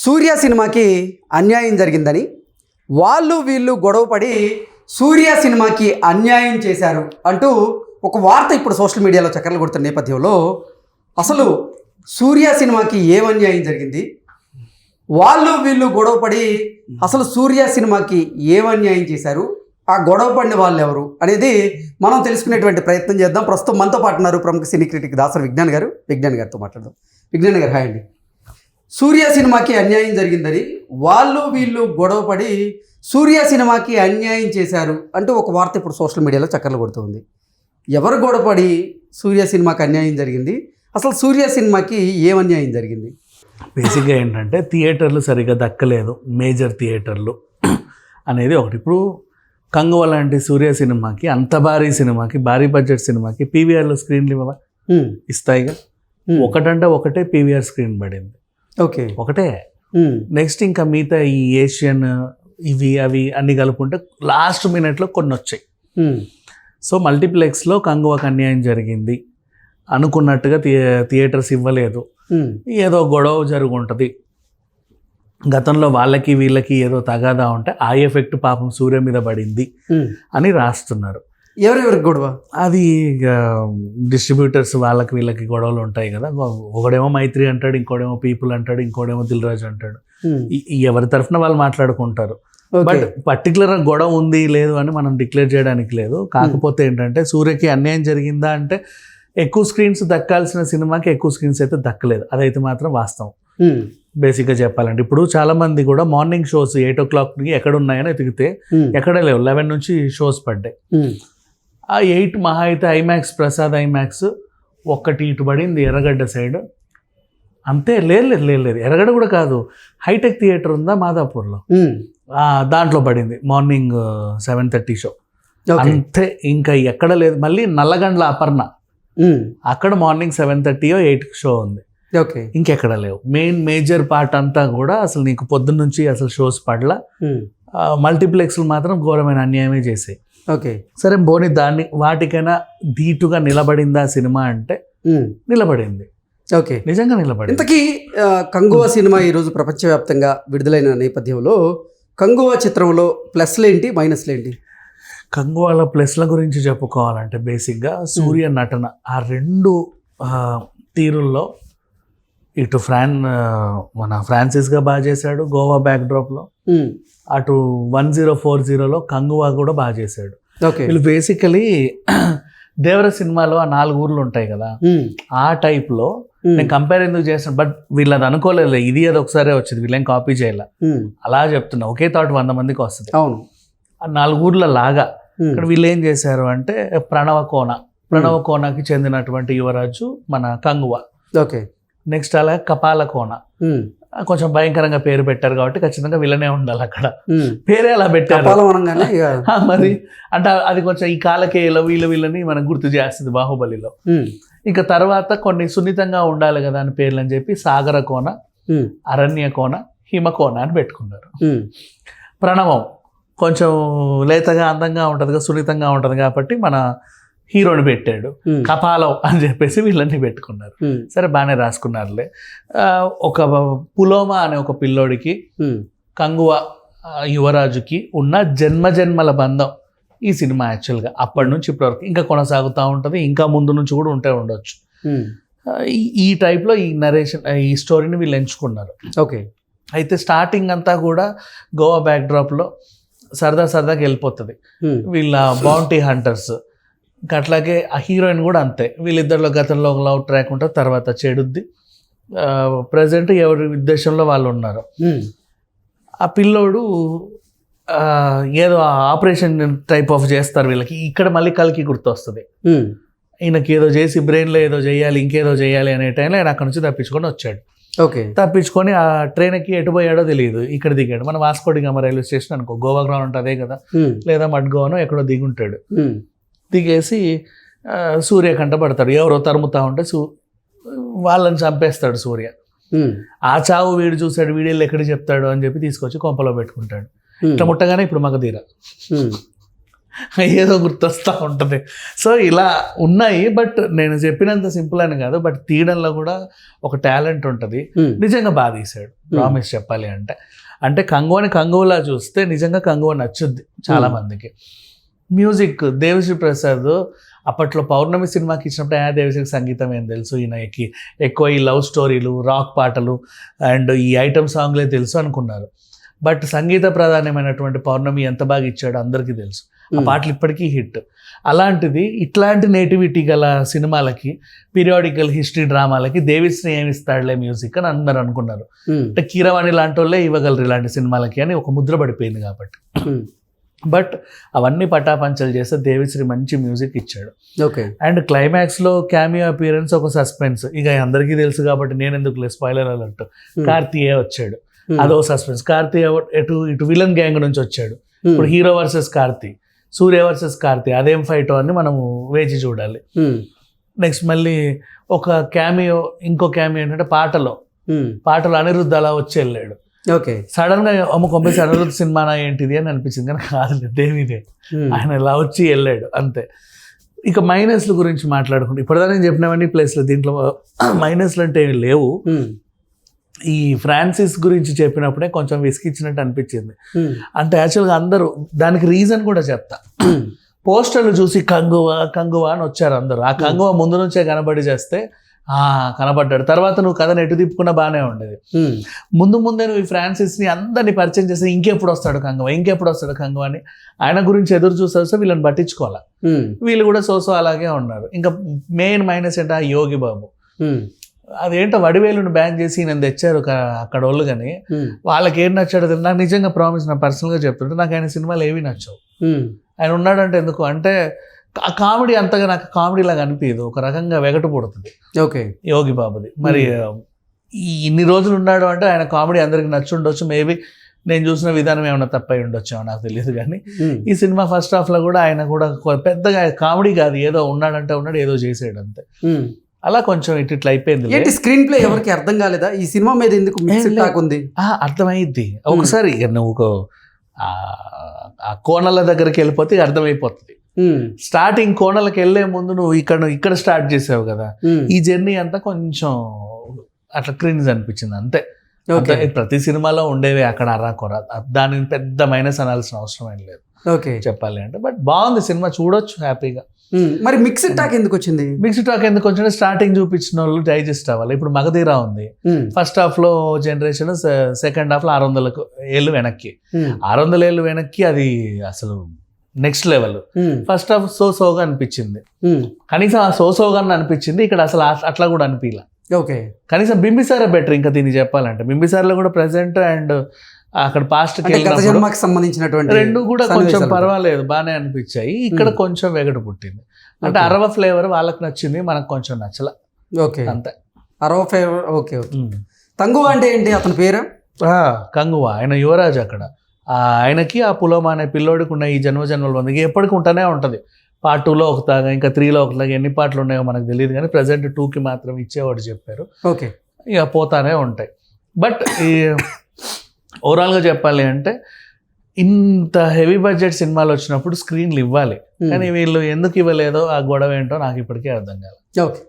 సూర్య సినిమాకి అన్యాయం జరిగిందని వాళ్ళు వీళ్ళు గొడవపడి సూర్య సినిమాకి అన్యాయం చేశారు అంటూ ఒక వార్త ఇప్పుడు సోషల్ మీడియాలో చక్కర్లు కొడుతున్న నేపథ్యంలో అసలు సూర్య సినిమాకి ఏం అన్యాయం జరిగింది, వాళ్ళు వీళ్ళు గొడవపడి అసలు సూర్య సినిమాకి ఏం అన్యాయం చేశారు, ఆ గొడవ పడిన వాళ్ళు ఎవరు అనేది మనం తెలుసుకునేటువంటి ప్రయత్నం చేద్దాం. ప్రస్తుతం మనతో పాటు ఉన్నారు ప్రముఖ సినీ క్రిటిక్ దాసరి విజ్ఞాన్ గారితో మాట్లాడదాం. విజ్ఞాన్ గారు హాయ్ అండి. సూర్య సినిమాకి అన్యాయం జరిగిందని వాళ్ళు వీళ్ళు గొడవపడి సూర్య సినిమాకి అన్యాయం చేశారు అంటూ ఒక వార్త ఇప్పుడు సోషల్ మీడియాలో చక్కర్లు కొడుతుంది. ఎవరు గొడవపడి సూర్య సినిమాకి అన్యాయం జరిగింది, అసలు సూర్య సినిమాకి ఏం అన్యాయం జరిగింది? బేసిక్గా ఏంటంటే థియేటర్లు సరిగ్గా దక్కలేదు, మేజర్ థియేటర్లు అనేది ఒకటి. ఇప్పుడు కంగువ లాంటి సూర్య సినిమాకి, అంత భారీ సినిమాకి, భారీ బడ్జెట్ సినిమాకి పీవీఆర్లో స్క్రీన్లు ఇవ్వవా? ఇస్తాయిగా. ఒకటంటే ఒకటే పీవీఆర్ స్క్రీన్ పడింది. ఓకే, ఒకటే. నెక్స్ట్ ఇంకా మిగతా ఈ ఏషియన్ ఇవి అవి అన్ని కలుపుకుంటే లాస్ట్ మినిట్లో కొన్ని వచ్చాయి. సో మల్టీప్లెక్స్లో కంగువకు అన్యాయం జరిగింది అనుకున్నట్టుగా థియేటర్స్ ఇవ్వలేదు. ఏదో గొడవ జరుగుంటుంది గతంలో, వాళ్ళకి వీళ్ళకి ఏదో తగాదా ఉంటే ఆ ఎఫెక్ట్ పాపం సూర్య మీద పడింది అని రాస్తున్నారు. ఎవరెవరికి గొడవ? అది డిస్ట్రిబ్యూటర్స్ వాళ్ళకి వీళ్ళకి గొడవలు ఉంటాయి కదా. ఒకడేమో మైత్రి అంటాడు, ఇంకోడేమో పీపుల్ అంటాడు, ఇంకోడేమో దిల్ రాజు అంటాడు. ఎవరి తరఫున వాళ్ళు మాట్లాడుకుంటారు. బట్ పర్టికులర్ గొడవ ఉంది లేదు అని మనం డిక్లేర్ చేయడానికి లేదు. కాకపోతే ఏంటంటే సూర్యకి అన్యాయం జరిగిందా అంటే ఎక్కువ స్క్రీన్స్ దక్కాల్సిన సినిమాకి ఎక్కువ స్క్రీన్స్ అయితే దక్కలేదు, అదైతే మాత్రం వాస్తవం. బేసిక్గా చెప్పాలంటే ఇప్పుడు చాలా మంది కూడా మార్నింగ్ షోస్ 8 o'clock ఎక్కడ ఉన్నాయని ఎతికితే ఎక్కడ లేవు. 11 నుంచి షోస్ పడ్డాయి. ఆ 8 మహా అయితే ఐమాక్స్, ప్రసాద్ ఐమాక్స్ ఒక్కటి ఇటు పడింది ఎర్రగడ్డ సైడ్, అంతే. లేదు ఎర్రగడ్డ కూడా కాదు, హైటెక్ థియేటర్ ఉందా మాదాపూర్లో, దాంట్లో పడింది మార్నింగ్ 7:30 షో, అంతే. ఇంకా ఎక్కడ లేదు. మళ్ళీ నల్లగండ్ల అపర్ణ అక్కడ మార్నింగ్ 7:30 or 8 షో ఉంది. ఓకే, ఇంకెక్కడ లేవు. మేజర్ పార్ట్ అంతా కూడా అసలు నీకు పొద్దున్న నుంచి అసలు షోస్ పడలా. మల్టీప్లెక్స్లు మాత్రం ఘోరమైన అన్యాయమే చేసాయి. ఓకే, సరే పోనీ దాన్ని వాటికైనా ధీటుగా నిలబడిందా సినిమా అంటే నిలబడింది. ఓకే, నిజంగా నిలబడింది. ఇంతకీ కంగువ సినిమా ఈరోజు ప్రపంచవ్యాప్తంగా విడుదలైన నేపథ్యంలో కంగువ చిత్రంలో ప్లస్లేంటి, మైనస్లేంటి? కంగువాల ప్లస్ల గురించి చెప్పుకోవాలంటే బేసిక్గా సూర్య నటన ఆ రెండు తీరుల్లో, ఇటు మన ఫ్రాన్సిస్గా బాగా చేశాడు గోవా బ్యాక్డ్రాప్లో, అటు 1040లో కంగువా కూడా బాగా చేశాడు. వీళ్ళు బేసికలీ దేవర సినిమాలో ఆ 4 ఊర్లు ఉంటాయి కదా, ఆ టైప్లో నేను కంపేర్ ఎందుకు చేస్తాను. బట్ వీళ్ళది అనుకోలేదు, ఇది అది ఒకసారి వచ్చింది, వీళ్ళేం కాపీ చేయాల. అలా చెప్తున్నా, ఒకే థాట్ 100 మందికి వస్తుంది. అవును, ఆ 4 ఊర్ల లాగా ఇక్కడ వీళ్ళు ఏం చేశారు అంటే ప్రణవ కోనకి చెందినటువంటి యువరాజు మన కంగువ. ఓకే, నెక్స్ట్ అలాగే కపాల కోన, కొంచెం భయంకరంగా పేరు పెట్టారు కాబట్టి ఖచ్చితంగా వీళ్ళనే ఉండాలి అక్కడ. పేరే అలా పెట్టారు మరి. అంటే అది కొంచెం ఈ కాలకేయలో వీళ్ళని మనకు గుర్తు చేస్తుంది బాహుబలిలో. ఇంకా తర్వాత కొన్ని సున్నితంగా ఉండాలి కదా అని పేర్లు అని చెప్పి సాగర కోన, అరణ్య కోన, హిమకోన అని పెట్టుకున్నారు. ప్రణవం కొంచెం లేతగా అందంగా ఉంటుంది కదా, సున్నితంగా ఉంటుంది కాబట్టి మన హీరోని పెట్టాడు. కపాలం అని చెప్పేసి వీళ్ళని పెట్టుకున్నారు. సరే బాగానే రాసుకున్నారులే. ఒక పులోమా అనే ఒక పిల్లోడికి కంగువ యువరాజుకి ఉన్న జన్మజన్మల బంధం ఈ సినిమా యాక్చువల్గా అప్పటి నుంచి ఇప్పటివరకు ఇంకా కొనసాగుతూ ఉంటుంది, ఇంకా ముందు నుంచి కూడా ఉండొచ్చు. ఈ టైప్లో ఈ నరేషన్, ఈ స్టోరీని వీళ్ళు ఎంచుకున్నారు. ఓకే, అయితే స్టార్టింగ్ అంతా కూడా గోవా బ్యాక్డ్రాప్లో సరదాగా వెళ్ళిపోతుంది. వీళ్ళ బౌంటీ హంటర్స్, ఇంకా అట్లాగే ఆ హీరోయిన్ కూడా అంతే. వీళ్ళిద్దరిలో గతంలో ఒక లవ్ ట్రాక్ ఉంటుంది, తర్వాత చెడుద్ది. ప్రజెంట్ ఎవరి ఉద్దేశంలో వాళ్ళు ఉన్నారు. ఆ పిల్లోడు ఏదో ఆపరేషన్ టైప్ ఆఫ్ చేస్తారు వీళ్ళకి. ఇక్కడ మళ్ళీ కల్కి గుర్తొస్తుంది. ఈయనకి ఏదో చేసి బ్రెయిన్లో ఏదో చేయాలి, ఇంకేదో చేయాలి అనే టైంలో ఆయన అక్కడ నుంచి తప్పించుకొని వచ్చాడు. ఓకే, తప్పించుకొని ఆ ట్రైన్కి ఎటు పోయాడో తెలియదు. ఇక్కడ దిగాడు. మన వాస్కోడి గామా రైల్వే స్టేషన్ అనుకో, గోవా గ్రౌండ్ ఉంటుంది అదే కదా, లేదా మడ్గోవానో ఎక్కడో దిగుంటాడు. దిగేసి సూర్య కంట పడతాడు. ఎవరో తరుముతా ఉంటే వాళ్ళని చంపేస్తాడు సూర్య. ఆ చావు వీడు చూశాడు, వీడియోలు ఎక్కడ చెప్తాడు అని చెప్పి తీసుకొచ్చి కొంపలో పెట్టుకుంటాడు. ఇట్లా ముట్టగానే ఇప్పుడు మగధీర ఏదో గుర్తొస్తూ ఉంటుంది. సో ఇలా ఉన్నాయి. బట్ నేను చెప్పినంత సింపుల్ అని కాదు, బట్ తీయడంలో కూడా ఒక టాలెంట్ ఉంటుంది. నిజంగా బాగా తీశాడు, ప్రామిస్ చెప్పాలి అంటే. అంటే కంగువని కంగువలా చూస్తే నిజంగా కంగువ నచ్చుద్ది చాలా మందికి. మ్యూజిక్ దేవిశ్రీ ప్రసాద్ అప్పట్లో పౌర్ణమి సినిమాకి ఇచ్చినప్పుడు దేవిశ్రీకి సంగీతం ఏం తెలుసు, ఈయనకి ఎక్కువ ఈ లవ్ స్టోరీలు, రాక్ పాటలు అండ్ ఈ ఐటమ్ సాంగ్లే తెలుసు అనుకున్నారు. బట్ సంగీత ప్రధానమైనటువంటి పౌర్ణమి ఎంత బాగా ఇచ్చాడో అందరికీ తెలుసు. ఆ పాటలు ఇప్పటికీ హిట్. అలాంటిది ఇట్లాంటి నేటివిటీ గల సినిమాలకి, పీరియాడికల్ హిస్టరీ డ్రామాలకి దేవిశ్రీ ఏమి ఇస్తాడులే మ్యూజిక్ అని అందరు అనుకున్నారు. అంటే కీరవాణి లాంటి వాళ్ళే ఇవ్వగలరు ఇలాంటి సినిమాలకి అని ఒక ముద్ర పడిపోయింది కాబట్టి. బట్ అవన్నీ పటాపంచలు చేస్తే దేవిశ్రీ మంచి మ్యూజిక్ ఇచ్చాడు. ఓకే. అండ్ క్లైమాక్స్లో క్యామియో అపియరెన్స్, ఒక సస్పెన్స్. ఇక అందరికీ తెలుసు కాబట్టి నేను ఎందుకు స్పాయిలర్ అలర్ట్. కార్తీయే వచ్చాడు, అదో సస్పెన్స్. కార్తీ ఇటు విలన్ గ్యాంగ్ నుంచి వచ్చాడు. ఇప్పుడు హీరో వర్సెస్ కార్తీ, సూర్య వర్సెస్ కార్తీ, అదేం ఫైట్ అని మనము వేచి చూడాలి. నెక్స్ట్ మళ్ళీ ఒక క్యామియో, ఇంకో క్యామియో ఏంటంటే పాటలో అనిరుద్ధ్ అలా వచ్చి వెళ్ళాడు. ఓకే. సడన్ గా పంపేసి అనిరుద్ధ్ సినిమానా ఏంటిది అని అనిపించింది, కానీ కాదు, దేవిదే. ఆయన ఇలా వచ్చి వెళ్ళాడు అంతే. ఇక మైనస్ల గురించి మాట్లాడుకుంటే ఇప్పటిదాకా నేను చెప్పినవన్నీ ప్లేస్లు, దీంట్లో మైనస్లు అంటే ఏమి లేవు. ఈ ఫ్రాన్సిస్ గురించి చెప్పినప్పుడే కొంచెం విసిగిచ్చినట్టు అనిపించింది. అంటే యాక్చువల్గా అందరూ దానికి రీజన్ కూడా చెప్తా. పోస్టర్లు చూసి కంగువా అని వచ్చారు అందరూ. ఆ కంగువా ముందు నుంచే కనబడి చేస్తే కనబడ్డాడు. తర్వాత నువ్వు కథను ఎటు తిప్పుకున్నా బాగానే ఉండేది. ముందే నువ్వు ఈ ఫ్రాన్సిస్ని అందరినీ పరిచయం చేస్తే ఇంకెప్పుడు వస్తాడు కంగువా అని ఆయన గురించి ఎదురు చూస్తే వీళ్ళని పట్టించుకోవాలి. వీళ్ళు కూడా సోసో అలాగే ఉన్నారు. ఇంకా మెయిన్ మైనస్ ఏంటో యోగి బాబు. అదేంటో వడివేలుని బ్యాన్ చేసి నేను తెచ్చారు అక్కడ వాళ్ళు, కానీ వాళ్ళకి ఏం నచ్చాడు నాకు నిజంగా ప్రామిస్, నా పర్సనల్గా చెప్తుంటే నాకు ఆయన సినిమాలు ఏవి నచ్చవు. ఆయన ఉన్నాడంటే ఎందుకు అంటే ఆ కామెడీ అంతగా నాకు కామెడీ లాగా అనిపించదు, ఒక రకంగా వెగటు పుడుతుంది. ఓకే. యోగి బాబుది మరి ఇన్ని రోజులు ఉన్నాడు అంటే ఆయన కామెడీ అందరికి నచ్చి ఉండొచ్చు. మేబీ నేను చూసిన విధానం ఏమైనా తప్పై ఉండొచ్చు, నాకు తెలియదు. కానీ ఈ సినిమా ఫస్ట్ హాఫ్లో కూడా ఆయన కూడా పెద్దగా కామెడీ కాదు, ఏదో ఉన్నాడంటే ఉన్నాడు, ఏదో చేసాడు అంతే. అలా కొంచెం ఇట్లా అయిపోయింది. ఏంటి స్క్రీన్ ప్లే ఎవరికి అర్థం కాలేదా ఈ సినిమా మీద? ఎందుకు ఉంది అర్థమైద్ది ఒకసారి. నువ్వు ఆ కోణల దగ్గరికి వెళ్ళిపోతే అర్థమైపోతుంది. స్టార్టింగ్ కోణలకు వెళ్ళే ముందు నువ్వు ఇక్కడ స్టార్ట్ చేసావు కదా, ఈ జర్నీ అంతా కొంచెం అట్లా క్రింజ్ అనిపించింది అంతే. ప్రతి సినిమాలో ఉండేవి అక్కడ అర్రాకొర, దానికి పెద్ద మైనస్ అనాల్సిన అవసరం ఏం లేదు చెప్పాలి అంటే. బట్ బాగుంది సినిమా, చూడొచ్చు హ్యాపీగా. మరి మిక్స్డ్ టాక్ ఎందుకు వచ్చింది? మిక్స్డ్ టాక్ ఎందుకు వచ్చింది? స్టార్టింగ్ చూపించిన వాళ్ళు డైజెస్ట్ అవ్వాలి. ఇప్పుడు మగధీరా ఉంది, ఫస్ట్ హాఫ్ లో జనరేషన్, సెకండ్ హాఫ్ లో 600 ఏళ్ళు వెనక్కి. 600 ఏళ్ళు వెనక్కి అది అసలు నెక్స్ట్ లెవెల్. ఫస్ట్ హాఫ్ సోగా అనిపించింది, కనీసం ఆ సోగా అనిపించింది. ఇక్కడ అసలు అట్లా కూడా అనిపించలే. ఓకే. కనీసం బింబిసారే బెటర్ ఇంకా దీన్ని చెప్పాలంటే. బింబిసార్లో కూడా ప్రెసెంట్ అండ్ అక్కడ పాస్ట్ సంబంధించినటువంటి రెండు కూడా కొంచెం పర్వాలేదు, బాగానే అనిపించాయి. ఇక్కడ కొంచెం వెగటు పుట్టింది. అంటే అరవ ఫ్లేవర్ వాళ్ళకి నచ్చింది, మనకు కొంచెం నచ్చల. ఓకే, అంతే. అరవ ఫ్లేవర్. ఓకే. కంగువ అంటే ఏంటి అతని పేరు? కంగువ, ఆయన యువరాజు అక్కడ. ఆయనకి ఆ పులోమా అనే పిల్లోడికి ఉన్న ఈ జన్మల మందికి ఎప్పటికి ఉంటూనే ఉంటుంది. పార్ట్ 2లో ఒకలాగా, ఇంకా 3లో ఒకలాగా, ఎన్ని పాటలు ఉన్నాయో మనకు తెలియదు, కానీ ప్రజెంట్ 2కి మాత్రం ఇచ్చేవాడు చెప్పారు. ఓకే. ఇక పోతానే ఉంటాయి. బట్ ఈ ఓవరాల్గా చెప్పాలి అంటే ఇంత హెవీ బడ్జెట్ సినిమాలు వచ్చినప్పుడు స్క్రీన్లు ఇవ్వాలి, కానీ వీళ్ళు ఎందుకు ఇవ్వలేదో ఆ గొడవ ఏంటో నాకు ఇప్పటికీ అర్థం కాలేదు. ఓకే.